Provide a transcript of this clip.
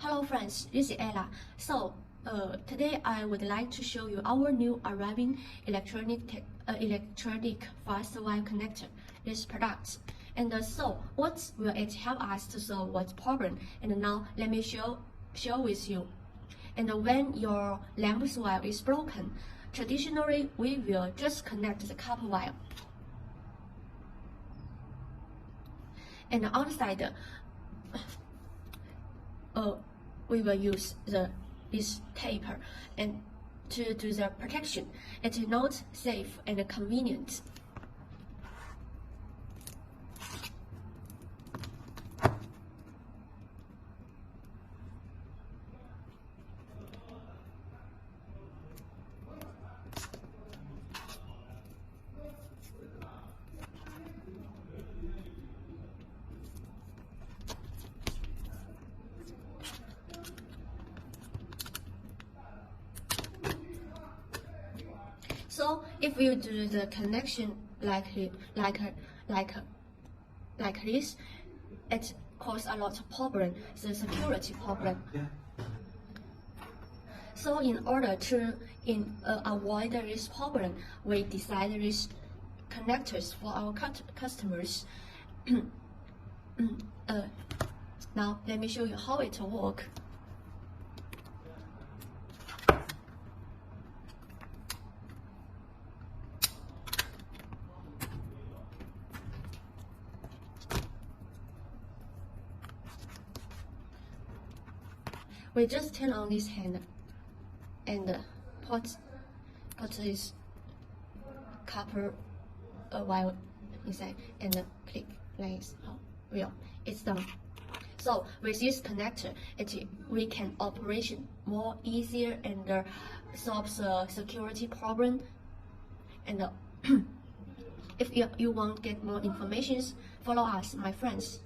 Hello friends, this is Ella. Today I would like to show you our new arriving electronic fast wire connector, this product. What will it help us to solve what problem? And now let me share with you. And when your lamp's wire is broken, traditionally we will just connect the copper wire. And outside, we will use this tape and to do the protection. It is not safe and convenient. So if you do the connection like this, it causes a lot of problem, the security problem. So in order to avoid this problem, we design these connectors for our customers. Now let me show you how it works. We just turn on this hand and put this copper wire inside and click like this. It's done. So with this connector, we can operation more easier and solve the security problem. And if you want to get more information, follow us, my friends.